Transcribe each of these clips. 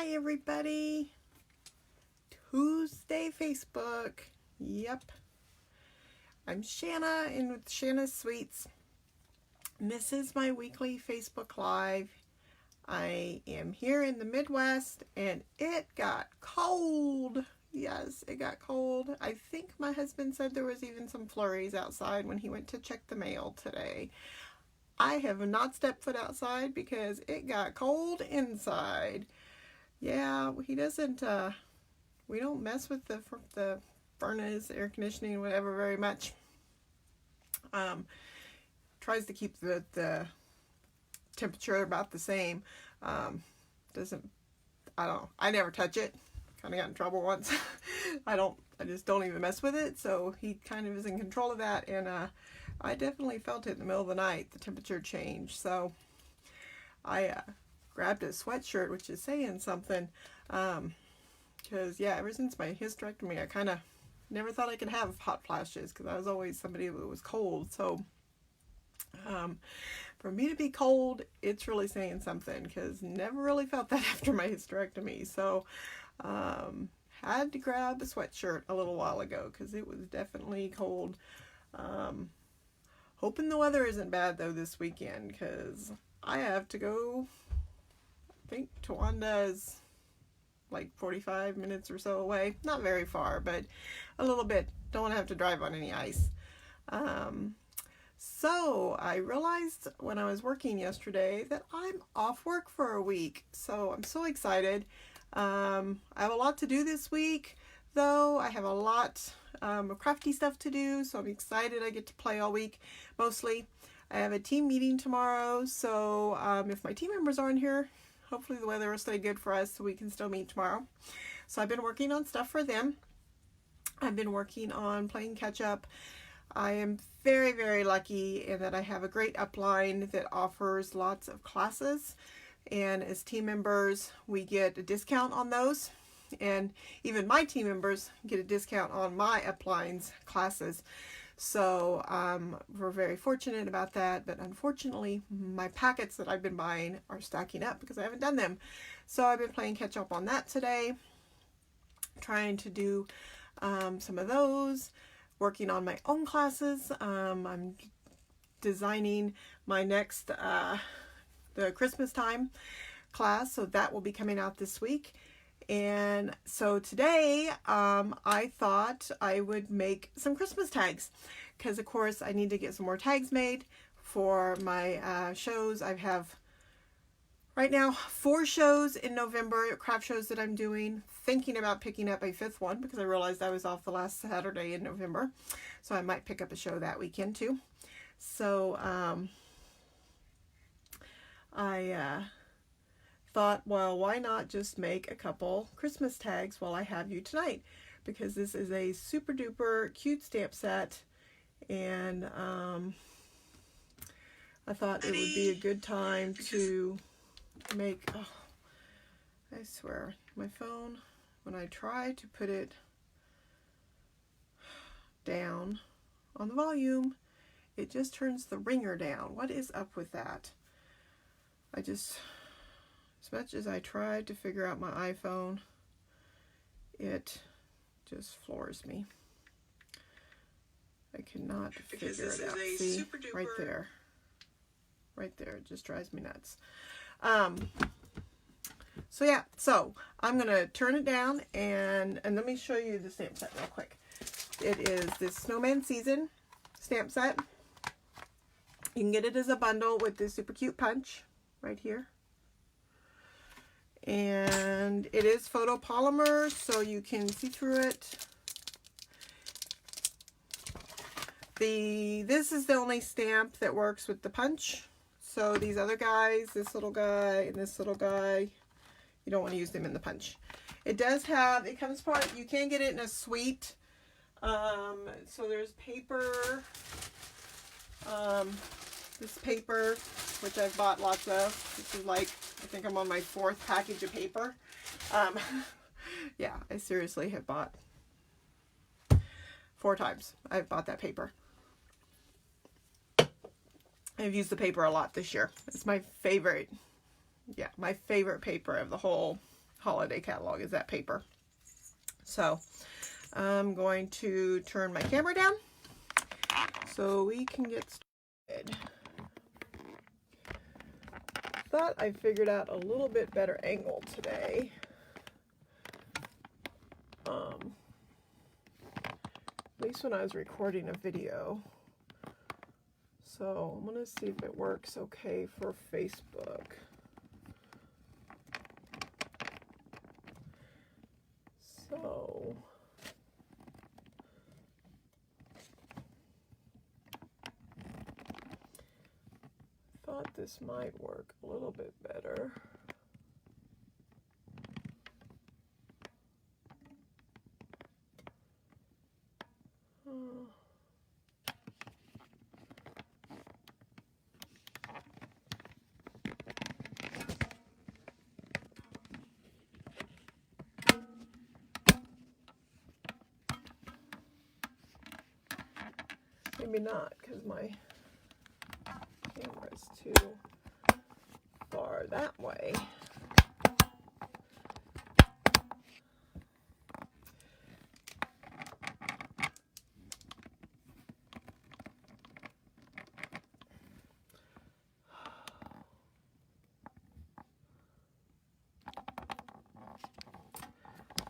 Hi everybody. Tuesday Facebook. Yep. I'm Shanna and with Shanna's Sweets. And this is my weekly Facebook Live. I am here in the Midwest and it got cold. Yes, it got cold. I think my husband said there was even some flurries outside when he went to check the mail today. I have not stepped foot outside because it got cold inside. Yeah, he doesn't, we don't mess with the furnace, air conditioning, whatever very much. Tries to keep the temperature about the same. I never touch it. Kind of got in trouble once. I just don't even mess with it. So he kind of is in control of that. And, I definitely felt it in the middle of the night, the temperature change. So I, grabbed a sweatshirt, which is saying something, because yeah, ever since my hysterectomy, I kind of never thought I could have hot flashes because I was always somebody who was cold. So for me to be cold, it's really saying something because never really felt that after my hysterectomy. So had to grab a sweatshirt a little while ago because it was definitely cold. Hoping the weather isn't bad though this weekend because I have to go. I think Towanda is like 45 minutes or so away. Not very far, but a little bit. Don't want to have to drive on any ice. So I realized when I was working yesterday that I'm off work for a week. So I'm so excited. I have a lot to do this week, though. I have a lot of crafty stuff to do, so I'm excited. I get to play all week, mostly. I have a team meeting tomorrow, so if my team members aren't here, hopefully the weather will stay good for us so we can still meet tomorrow. So I've been working on stuff for them. I've been working on playing catch up. I am very, very lucky in that I have a great upline that offers lots of classes. And as team members, we get a discount on those. And even my team members get a discount on my upline's classes. So we're very fortunate about that, but unfortunately my packets that I've been buying are stacking up because I haven't done them. So I've been playing catch up on that today, trying to do some of those, working on my own classes. I'm designing my next, the Christmas time class, so that will be coming out this week. And so today, I thought I would make some Christmas tags because, of course, I need to get some more tags made for my shows. I have right now 4 shows in November, craft shows that I'm doing. Thinking about picking up a 5th one because I realized I was off the last Saturday in November. So I might pick up a show that weekend too. So I thought, well, why not just make a couple Christmas tags while I have you tonight, because this is a super duper cute stamp set, and I thought it would be a good time to make, oh, I swear, my phone, when I try to put it down on the volume, it just turns the ringer down. What is up with that? As much as I tried to figure out my iPhone, it just floors me. I cannot figure it out. See, right there. Right there. It just drives me nuts. So yeah, so I'm going to turn it down and let me show you the stamp set real quick. It is this Snowman Season stamp set. You can get it as a bundle with this super cute punch right here. And it is photopolymer, so you can see through it. This is the only stamp that works with the punch. So these other guys, this little guy and this little guy, you don't want to use them in the punch. It does have, it comes part, you can get it in a suite. So there's paper, this paper, which I've bought lots of. This is like, I think I'm on my 4th package of paper. Yeah, I seriously have bought 4 times. I've bought that paper. I've used the paper a lot this year. It's my favorite. Yeah, my favorite paper of the whole holiday catalog is that paper. So I'm going to turn my camera down so we can get started. Thought I figured out a little bit better angle today. At least when I was recording a video. So I'm gonna see if it works okay for Facebook. So thought this might work a little bit better. Maybe not, because my camera is too far that way.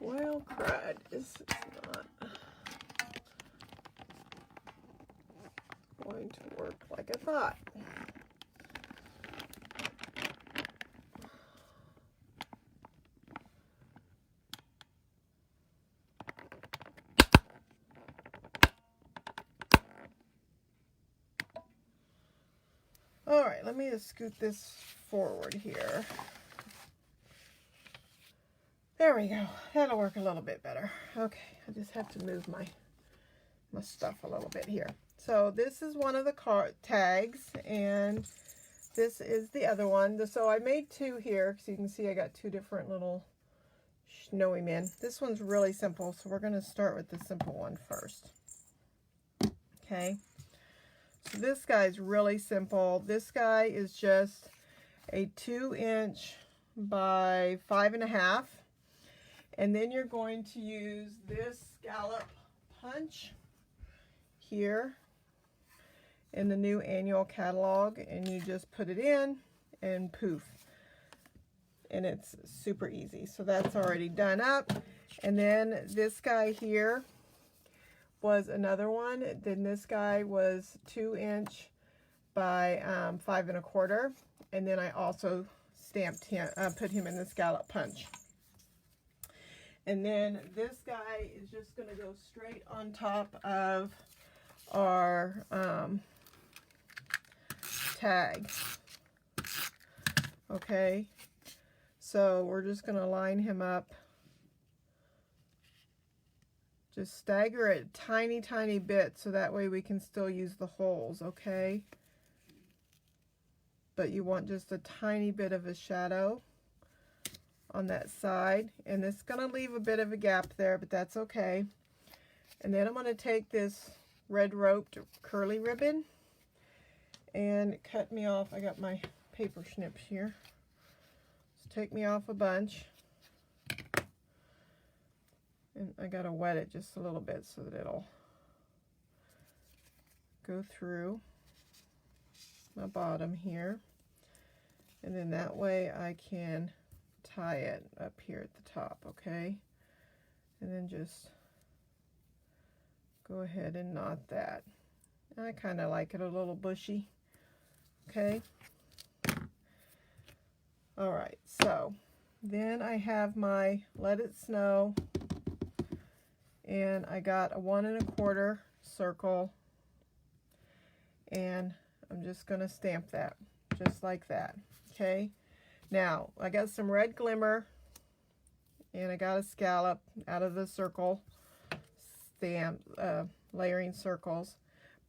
Well, crud, this is not going to work like I thought. All right, let me just scoot this forward here. There we go. That'll work a little bit better. Okay, I just have to move my stuff a little bit here. So this is one of the card tags, and this is the other one. So I made two here, so you can see I got two different little snowy men. This one's really simple, so we're going to start with the simple one first. Okay. So this guy's really simple. This guy is just a 2-inch by 5.5. And then you're going to use this scallop punch here in the new annual catalog, and you just put it in and poof. And it's super easy. So that's already done up. And then this guy here was another one. Then this guy was 2-inch by 5.25. And then I also stamped him, put him in the scallop punch. And then this guy is just going to go straight on top of our tag. Okay, so we're just going to line him up. Just stagger it a tiny, tiny bit so that way we can still use the holes, okay? But you want just a tiny bit of a shadow on that side, and it's going to leave a bit of a gap there, but that's okay. And then I'm going to take this red roped curly ribbon and cut me off. I got my paper snips here. So take me off a bunch, and I got to wet it just a little bit so that it'll go through my bottom here, and then that way I can tie it up here at the top, okay? And then just go ahead and knot that. I kind of like it a little bushy, okay? All right, so then I have my Let It Snow, and I got a 1 1/4 circle, and I'm just going to stamp that just like that, okay? Now, I got some red glimmer, and I got a scallop out of the circle stamp, layering circles.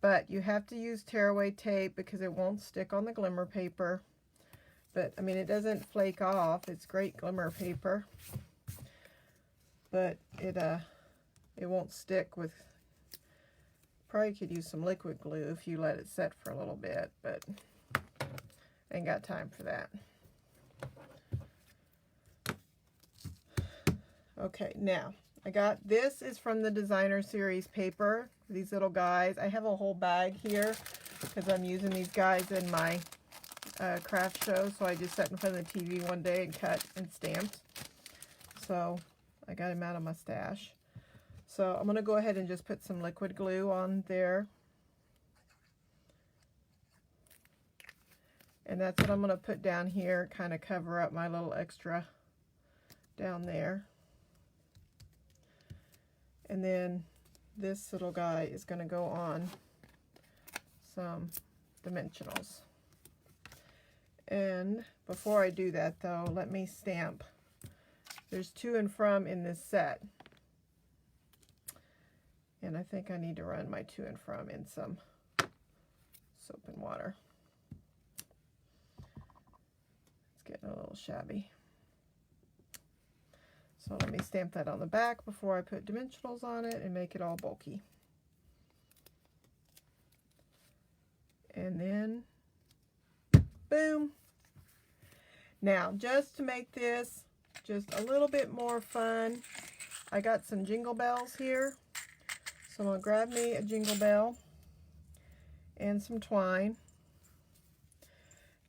But you have to use tearaway tape because it won't stick on the glimmer paper. But, I mean, it doesn't flake off. It's great glimmer paper. But it won't stick with... Probably could use some liquid glue if you let it set for a little bit, but ain't got time for that. Okay, now I got, this is from the designer series paper, these little guys. I have a whole bag here because I'm using these guys in my craft show, so I just sat in front of the TV one day and cut and stamped. So I got him out of my stash. So I'm going to go ahead and just put some liquid glue on there. And that's what I'm going to put down here, kind of cover up my little extra down there. And then this little guy is going to go on some dimensionals. And before I do that though, let me stamp. There's to and from in this set. And I think I need to run my to and from in some soap and water. It's getting a little shabby. So let me stamp that on the back before I put dimensionals on it and make it all bulky. And then, boom. Now, just to make this just a little bit more fun, I got some jingle bells here. So I'm going to grab me a jingle bell and some twine.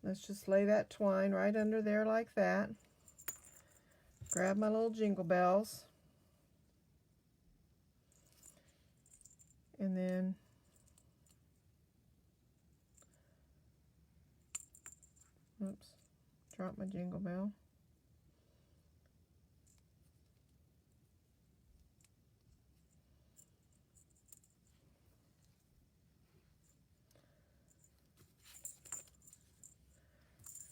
Let's just lay that twine right under there like that. Grab my little jingle bells. And then oops, drop my jingle bell.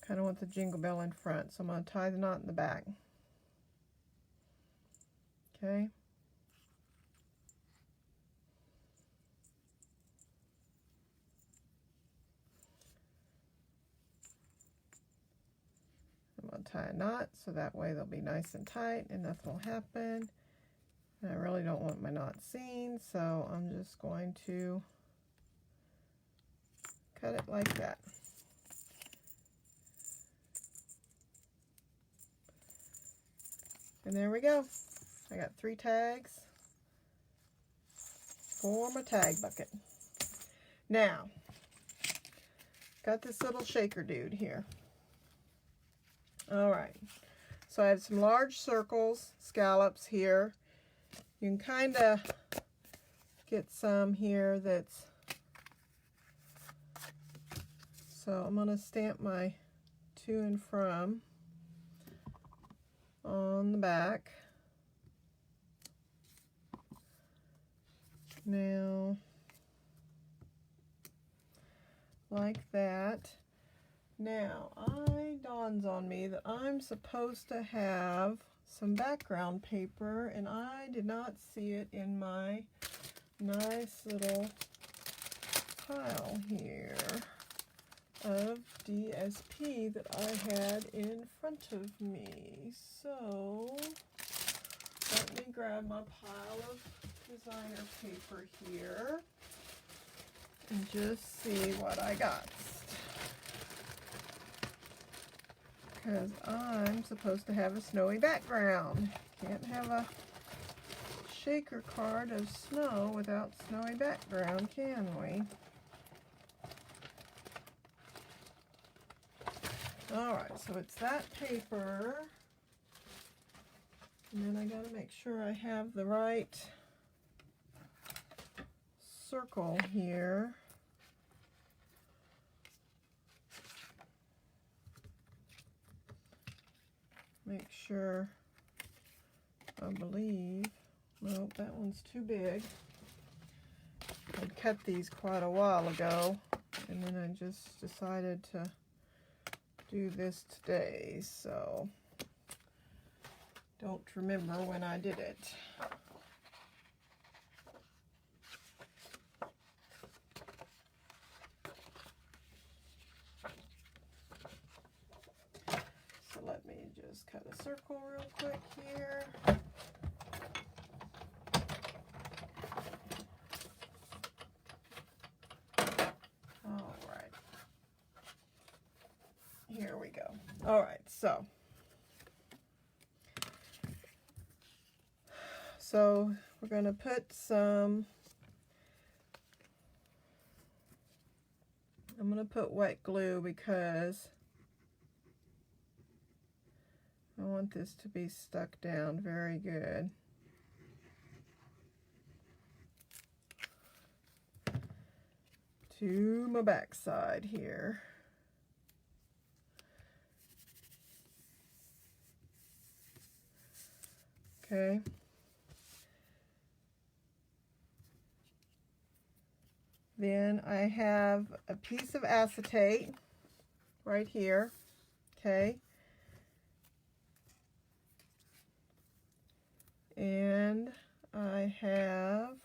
Kind of want the jingle bell in front, so I'm going to tie the knot in the back. Okay. I'm going to tie a knot so that way they'll be nice and tight and nothing will happen. And I really don't want my knot seen, so I'm just going to cut it like that. And there we go. I got 3 tags for my tag bucket. Now, got this little shaker dude here. All right, so I have some large circles, scallops here. You can kind of get some here that's, so I'm going to stamp my to and from on the back. Now, like that. Now, it dawns on me that I'm supposed to have some background paper, and I did not see it in my nice little pile here of DSP that I had in front of me. So, let me grab my pile of designer paper here and just see what I got. Because I'm supposed to have a snowy background. Can't have a shaker card of snow without snowy background, can we? Alright, so it's that paper. And then I gotta make sure I have the right circle here. Make sure, I believe, nope, that one's too big. I cut these quite a while ago, and then I just decided to do this today, so don't remember when I did it. So let me just cut a circle real quick here. All right. Here we go. All right, so So we're going to put some, I'm going to put wet glue because I want this to be stuck down very good. To my backside here. Okay. Then I have a piece of acetate right here. Okay. And I have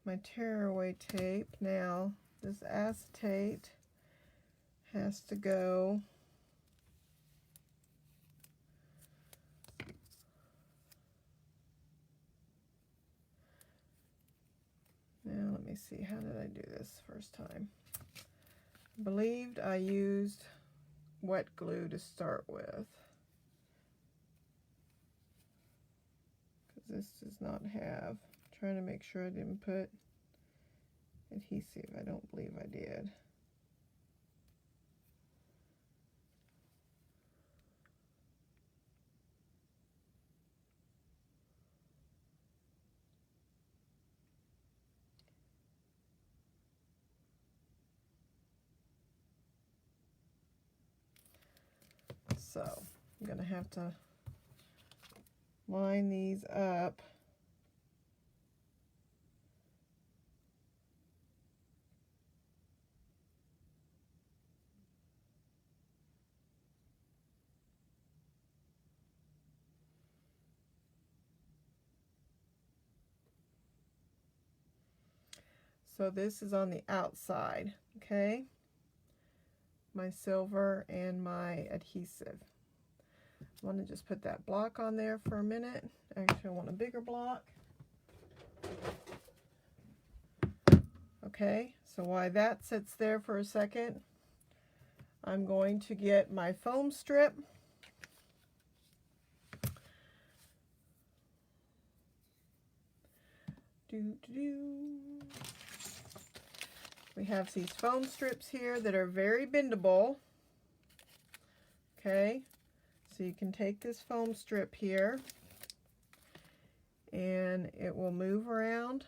my tearaway tape. Now, this acetate has to go now. Let me see, how did I do this first time? I believed I used wet glue to start with, because this does not have, I'm trying to make sure I didn't put adhesive. I don't believe I did. So I'm going to have to line these up. So this is on the outside, okay? My silver and my adhesive. I want to just put that block on there for a minute. Actually, I want a bigger block. Okay, so while that sits there for a second, I'm going to get my foam strip. We have these foam strips here that are very bendable. Okay, so you can take this foam strip here and it will move around.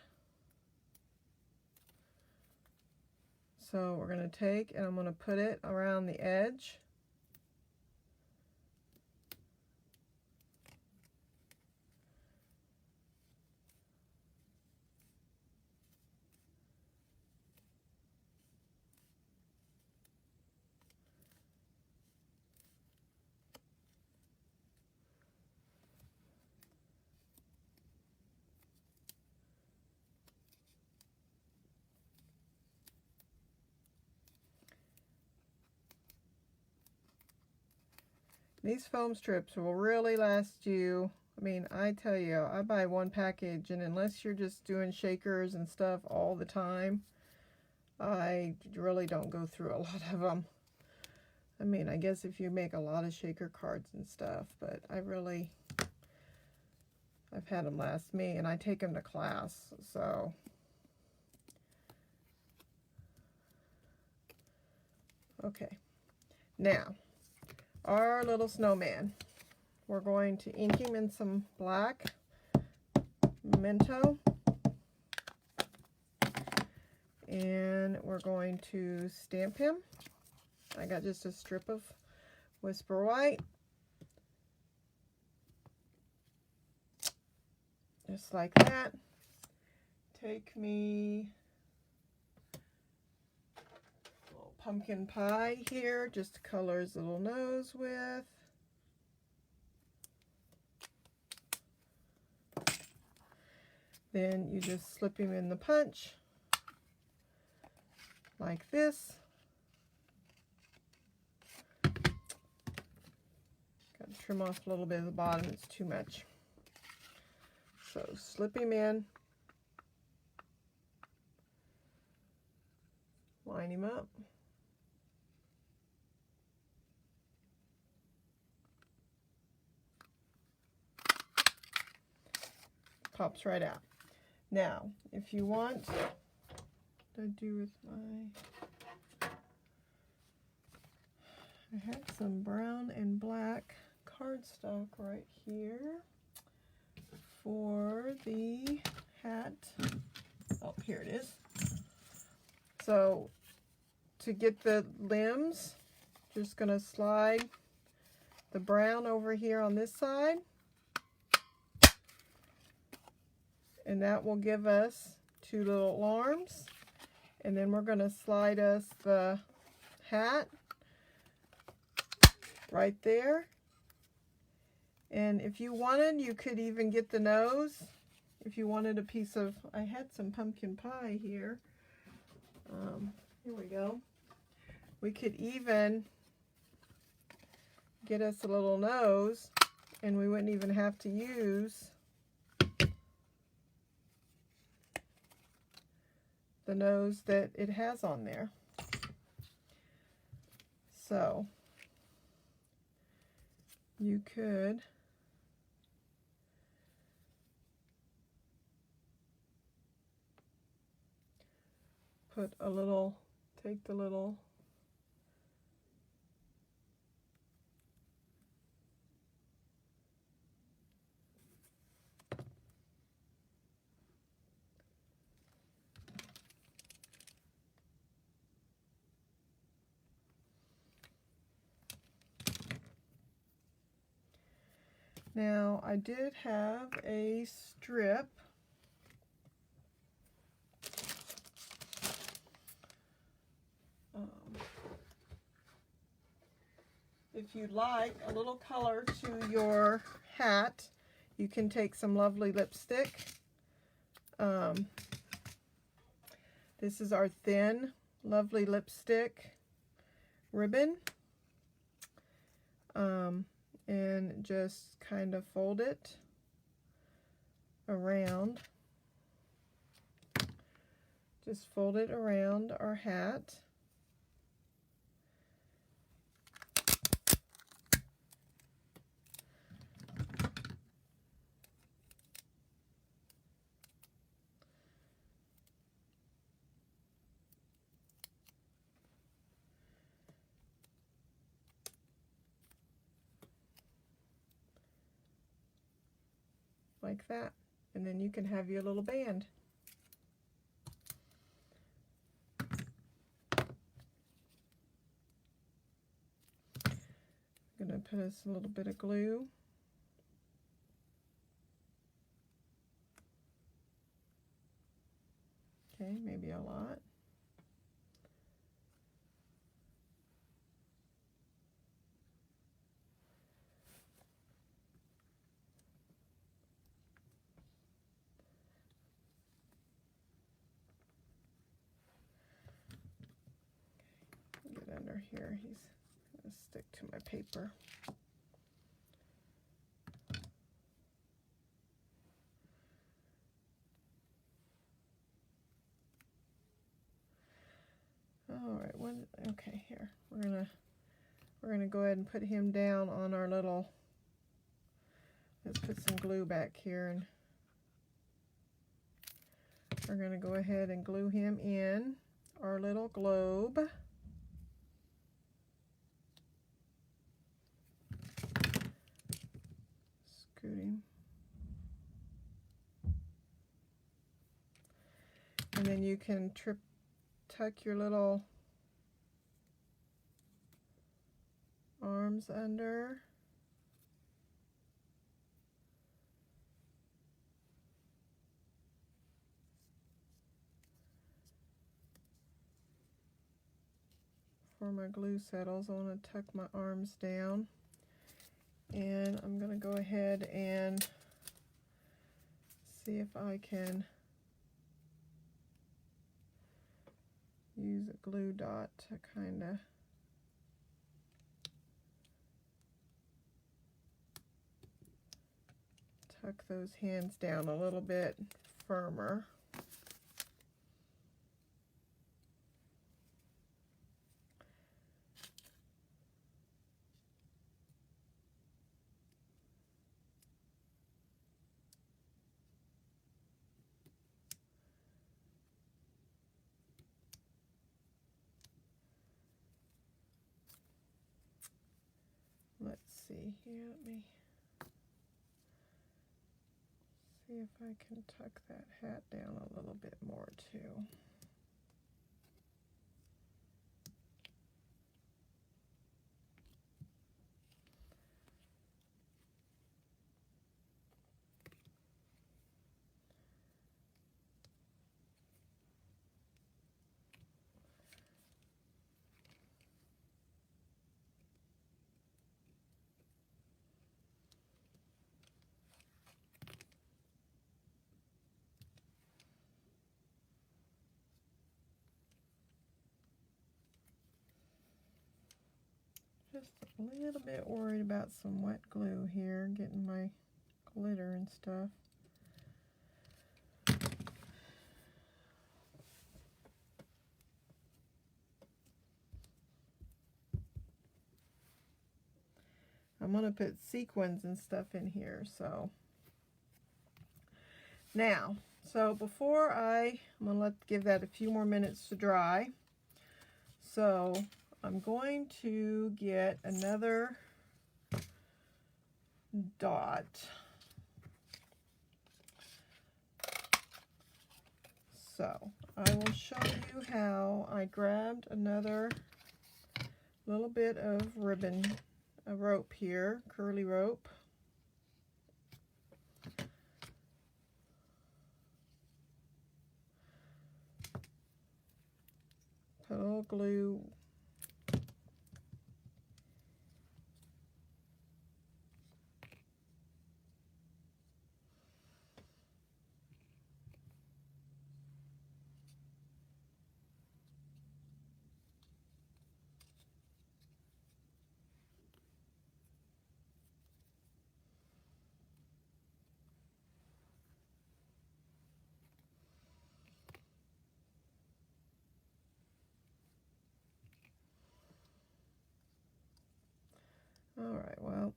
So we're going to take and I'm going to put it around the edge. These foam strips will really last you. I mean, I tell you, I buy one package, and unless you're just doing shakers and stuff all the time, I really don't go through a lot of them. I mean, I guess if you make a lot of shaker cards and stuff, but I've had them last me, and I take them to class, so. Okay, now, our little snowman. We're going to ink him in some black memento. And we're going to stamp him. I got just a strip of Whisper White. Just like that. Take me a little pumpkin pie here, just to color his little nose with. Then you just slip him in the punch like this. Got to trim off a little bit of the bottom, it's too much. So slip him in, line him up. pops right out. Now, if you want, what did I do with my, I had some brown and black cardstock right here for the hat. Oh, here it is. So to get the limbs, just gonna slide the brown over here on this side, and that will give us two little arms. And then we're gonna slide us the hat right there. And if you wanted, you could even get the nose. If you wanted a piece of, I had some pumpkin pie here. Here we go. We could even get us a little nose, and we wouldn't even have to use the nose that it has on there. So you could put a little, take the little now I did have a strip. If you'd like a little color to your hat, you can take some lovely lipstick. This is our thin, lovely lipstick ribbon. And just kind of fold it around. Just fold it around our hat. Like that, and then you can have your little band. I'm going to put us a little bit of glue. Okay, maybe a lot. Get under here. He's going to stick to my paper. All right, okay, here. We're gonna go ahead and put him down on our little, let's put some glue back here, and we're gonna go ahead and glue him in our little globe. Scoot him. And then you can tuck your little arms under. Before my glue settles, I want to tuck my arms down. And I'm going to go ahead and see if I can use a glue dot to kind of tuck those hands down a little bit firmer. see. Yeah, let me see if I can tuck that hat down a little bit more too. Just a little bit worried about some wet glue here, getting my glitter and stuff. I'm going to put sequins and stuff in here, so. Now, so before I'm going to give that a few more minutes to dry. So I'm going to get another dot. So I will show you how I grabbed another little bit of ribbon, a rope here, curly rope. Put a little glue. Alright, well,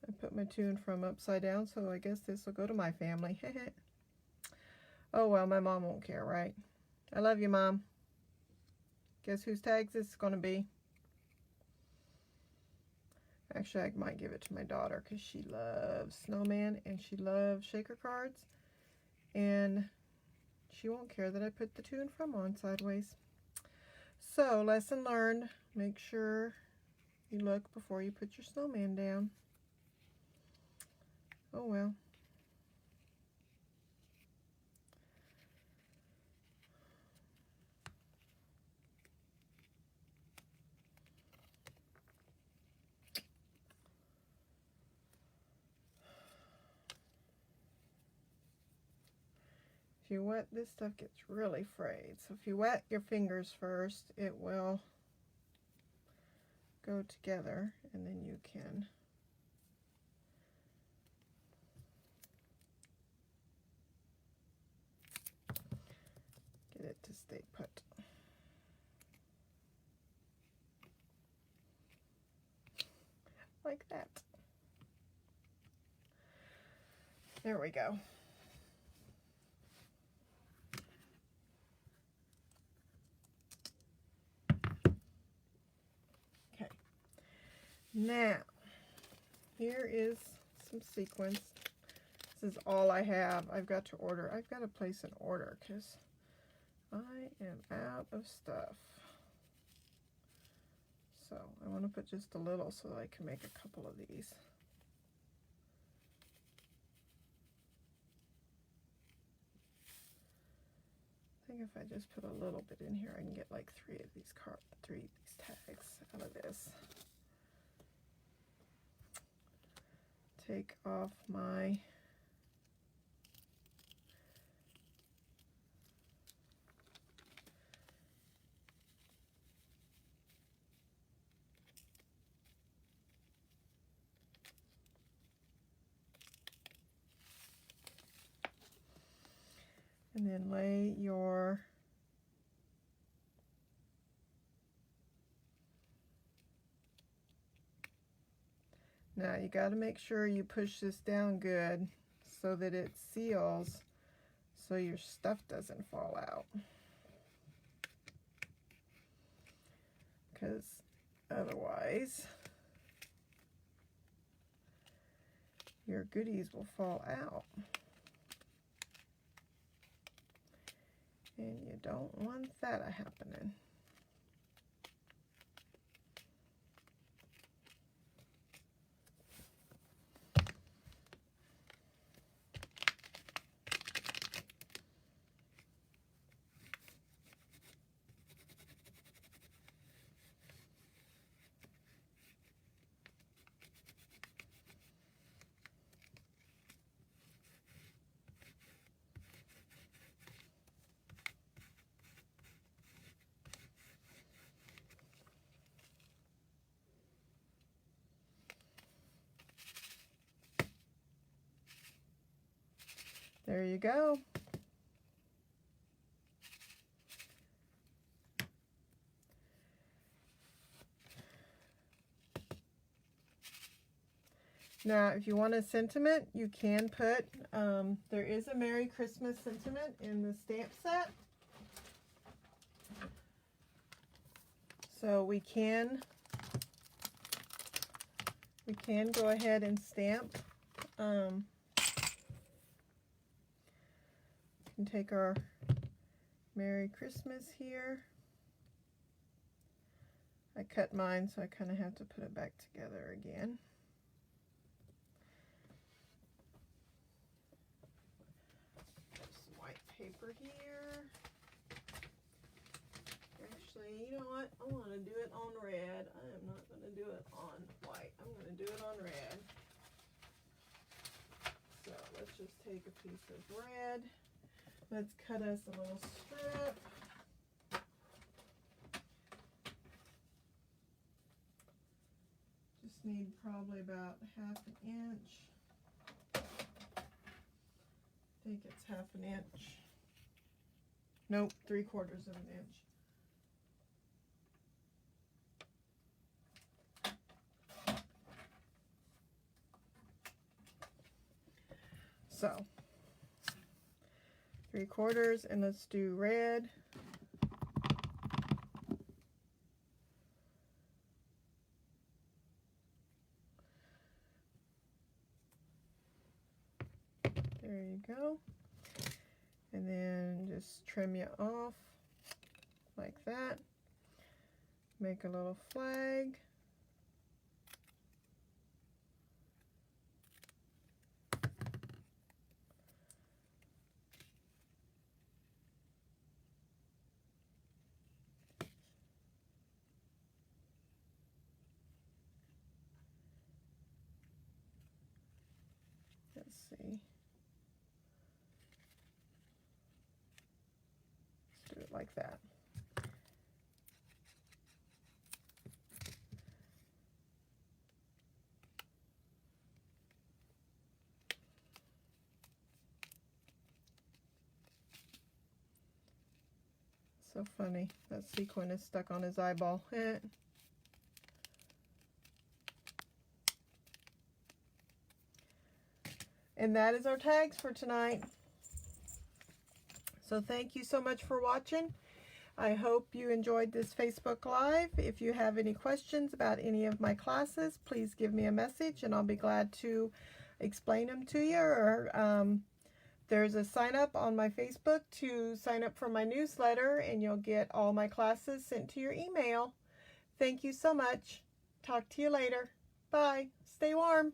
I put my tune from upside down, so I guess this will go to my family. Oh well, my mom won't care, right? I love you, Mom. Guess whose tags this is going to be? Actually, I might give it to my daughter because she loves Snowman and she loves shaker cards. And she won't care that I put the to and from on sideways. So, lesson learned. Make sure you look before you put your snowman down. Oh well. If you wet, this stuff gets really frayed. So if you wet your fingers first, it will go together, and then you can get it to stay put. Like that. There we go. Okay. Now, here is some sequins. This is all I have. I've got to order. I've got to place an order because I am out of stuff. So I want to put just a little so that I can make a couple of these. I think if I just put a little bit in here, I can get like three of these tags out of this. Take off my and then lay your now you got to make sure you push this down good so that it seals so your stuff doesn't fall out, because otherwise your goodies will fall out. And you don't want that happening. There you go. Now, if you want a sentiment, you can put, there is a Merry Christmas sentiment in the stamp set. So we can go ahead and stamp. We can take our Merry Christmas here. I cut mine, so I kind of have to put it back together again. Some white paper here. Actually, you know what? I want to do it on red. I am not going to do it on white. I'm going to do it on red. So let's just take a piece of red. Let's cut us a little strip. Just need probably about 1/2 inch. I think it's 1/2 inch. Nope, 3/4 of an inch. So 3/4, and let's do red. There you go. And then just trim you off like that. Make a little flag. Let's see. Let's do it like that. So funny. That sequin is stuck on his eyeball. And that is our tags for tonight. So thank you so much for watching. I hope you enjoyed this Facebook Live. If you have any questions about any of my classes, please give me a message and I'll be glad to explain them to you. Or there's a sign up on my Facebook to sign up for my newsletter and you'll get all my classes sent to your email. Thank you so much. Talk to you later. Bye. Stay warm.